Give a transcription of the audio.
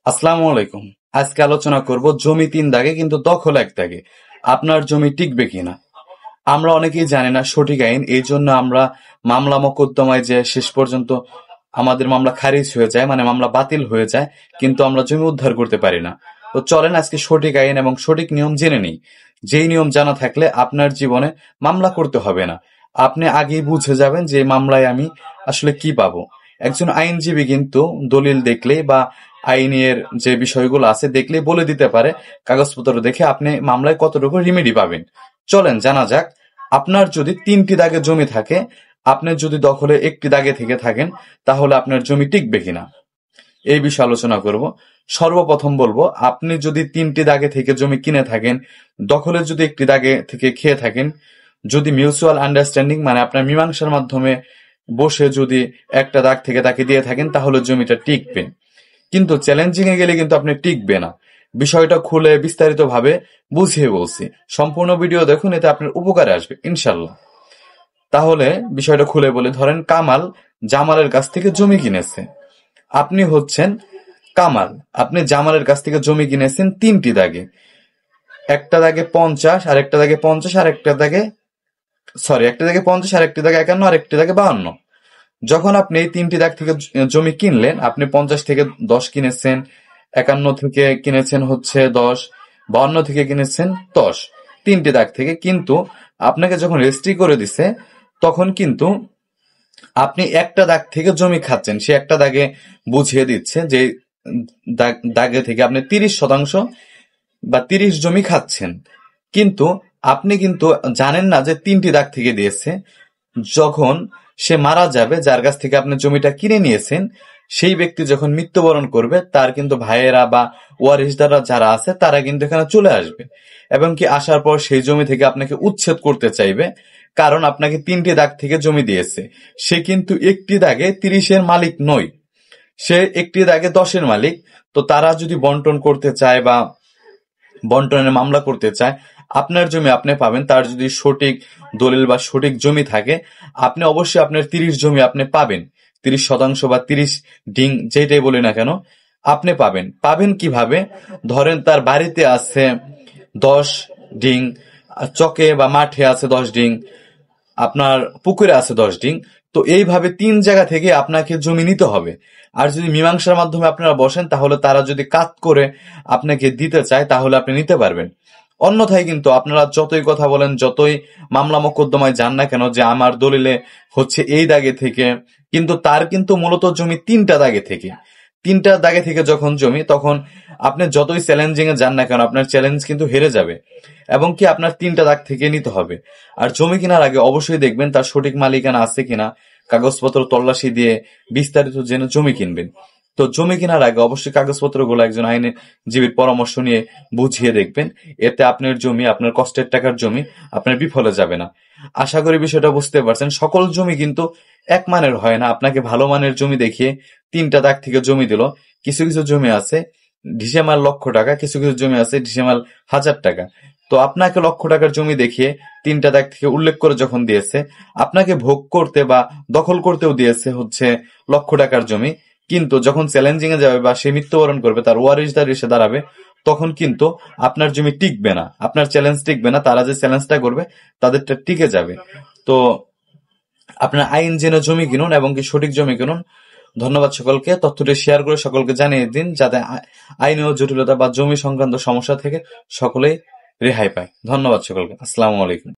আসসালামু আলাইকুম। আজকে আলোচনা করব জমি ৩ দাগে কিন্তু দখল ১ দাগে। আপনার জমি টিকবে কিনা? আমরা অনেকেই জানি না সঠিক আইন, এই জন্য আমরা মামলা মোকদ্দমায় যে শেষ পর্যন্ত আমাদের মামলা খারিজ হয়ে যায়, মানে মামলা বাতিল হয়ে যায়, কিন্তু আমরা জমি উদ্ধার করতে পারি না। তো চলেন আজকে সঠিক আইন এবং সঠিক নিয়ম জেনে নিই। যেই নিয়ম জানা থাকলে আপনার জীবনে মামলা করতে হবে না। আপনি আগেই বুঝে যাবেন যে এই মামলায় আমি আসলে কি পাবো। একজন আইনজীবী কিন্তু দলিল দেখলেই বা আইনের যে বিষয়গুলো আছে দেখলেই বলে দিতে পারে, কাগজপত্র দেখে আপনি মামলায় কতটুকু রিমেডি পাবেন। চলেন জানা যাক। আপনার যদি ৩টি দাগে জমি থাকে, আপনি যদি দখলে ১টি দাগে থেকে থাকেন, তাহলে আপনার জমি টিকবে কিনা এই বিষয়ে আলোচনা করব। সর্বপ্রথম বলবো, আপনি যদি ৩টি দাগে থেকে জমি কিনে থাকেন, দখলে যদি ১টি দাগে থেকে খেয়ে থাকেন, যদি মিউচুয়াল আন্ডারস্ট্যান্ডিং মানে আপনার মীমাংসার মাধ্যমে বসে যদি একটা দাগ থেকে তাকে দিয়ে থাকেন, তাহলে জমিটা টিকবে। কিন্তু চ্যালেঞ্জিং এ গেলে কিন্তু আপনি টিকবে না। বিষয়টা খুলে বিস্তারিত ভাবে বুঝিয়ে বলছি। সম্পূর্ণ ভিডিও দেখুন, এতে আপনার উপকারে আসবে ইনশাল্লাহ। তাহলে বিষয়টা খুলে বলে, ধরেন কামাল জামালের কাছ থেকে জমি কিনেছে। আপনি হচ্ছেন কামাল, আপনি জামালের কাছ থেকে জমি কিনেছেন ৩টি দাগে। একটা দাগে ৫০, আর একটা দাগে ৫০, আর একটা দাগে একটা দাগে ৫০, আর একটি দাগে ৫১, আর একটি দাগে ৫২। যখন আপনি এই ৩টি দাগ থেকে জমি কিনলেন, আপনি ৫০ থেকে ১০ কিনেছেন, ৫১ থেকে কিনেছেন হচ্ছে ১০, ৫২ থেকে কিনেছেন ১০, ৩টি দাগ থেকে। কিন্তু আপনাকে যখন রেজিস্ট্রি করে দিছে, তখন কিন্তু আপনি একটা দাগ থেকে জমি খাচ্ছেন। সে একটা দাগে বুঝিয়ে দিচ্ছে যে দাগে থেকে আপনি ৩০% বা ৩০ জমি খাচ্ছেন। কিন্তু আপনি কিন্তু জানেন না যে ৩টি দাগ থেকে দিয়েছে। যখন সে মারা যাবে, যার কাছ থেকে আপনি জমিটা কিনে নিয়েছেন, সেই ব্যক্তি যখন মৃত্যুবরণ করবে, তার কিন্তু ভাইয়েরা বা ওয়ারিশদাররা যারা আছে তারা কিন্তু এখানে চলে আসবে, এবং কি আসার পর সেই জমি থেকে আপনাকে উচ্ছেদ করতে চাইবে। কারণ আপনাকে ৩টি দাগ থেকে জমি দিয়েছে। সে কিন্তু একটি দাগে ৩০-এর মালিক নয়, সে একটি দাগে ১০-এর মালিক। তো তারা যদি বন্টন করতে চায় বা বন্টনের মামলা করতে চায়, আপনার জমি আপনি পাবেন। তার যদি সঠিক দলিল বা সঠিক জমি থাকে, আপনি অবশ্যই আপনার ৩০ জমি আপনি পাবেন। ৩০% বা ৩০ ডিং যেটাই বলি না কেন, আপনি পাবেন। পাবেন কিভাবে? ধরেন তার বাড়িতে আছে ১০ ডিং, চকে বা মাঠে আছে ১০ ডিং, আপনার পুকুরে আছে ১০ ডিং। তো এইভাবে ৩ জায়গা থেকে আপনাকে জমি নিতে হবে। আর যদি মীমাংসার মাধ্যমে আপনারা বসেন, তাহলে তারা যদি কাত করে আপনাকে দিতে চায়, তাহলে আপনি নিতে পারবেন। অন্যথায় কিন্তু আপনারা যতই কথা বলেন, যতই মামলা মোকদ্দমায় যান না কেন যে আমার দলিলে হচ্ছে এই দাগে থেকে, কিন্তু তার কিন্তু মূলত জমি ৩টা দাগে থেকে। ৩টা দাগে থেকে যখন জমি, তখন আপনি যতই চ্যালেঞ্জিং এ যান না কেন, আপনার চ্যালেঞ্জ কিন্তু হেরে যাবে। এবং কি আপনার ৩টা দাগ থেকে নিতে হবে। আর জমি কেনার আগে অবশ্যই দেখবেন তার সঠিক মালিকানা আছে কিনা, কাগজপত্র তল্লাশি দিয়ে বিস্তারিত জেনে জমি কিনবেন। তো জমি কেনার আগে অবশ্যই কাগজপত্রগুলো একজন আইনজীবীর পরামর্শ নিয়ে বুঝিয়ে দেখবেন। এতে আপনার জমি, আপনার কষ্টের টাকার জমি আপনার বিফলে যাবে না। আশা করি বিষয়টা বুঝতে পারছেন। সকল জমি কিন্তু এক মানের হয় না। আপনাকে ভালো মানের জমি দেখিয়ে ৩টা দাগ থেকে জমি দিল। কিছু কিছু জমি আছে ঢিসেমাল লক্ষ টাকা, কিছু কিছু জমি আছে ঢিসেমাল ১০০০ টাকা। তো আপনাকে লক্ষ টাকার জমি দেখিয়ে ৩টা দাগ থেকে উল্লেখ করে যখন দিয়েছে, আপনাকে ভোগ করতে বা দখল করতেও দিয়েছে হচ্ছে লক্ষ টাকার জমি। কিন্তু যখন চ্যালেঞ্জিং এ যাবে বা সে মৃত্যুবরণ করবে, তার ওয়ারিশদার এসে দাঁড়াবে, তখন কিন্তু আপনার জমি টিকবে না, আপনার চ্যালেঞ্জ টিকবে না। তারা যে চ্যালেঞ্জটা করবে তাদেরটা টিকে যাবে। তো আপনার আইন জেনে জমি কিনুন এবং কি সঠিক জমি কিনুন। ধন্যবাদ সকলকে। তথ্যটি শেয়ার করে সকলকে জানিয়ে দিন, যাতে আইনীয় জটিলতা বা জমি সংক্রান্ত সমস্যা থেকে সকলেই রেহাই পায়। ধন্যবাদ সকলকে। আসসালামু আলাইকুম।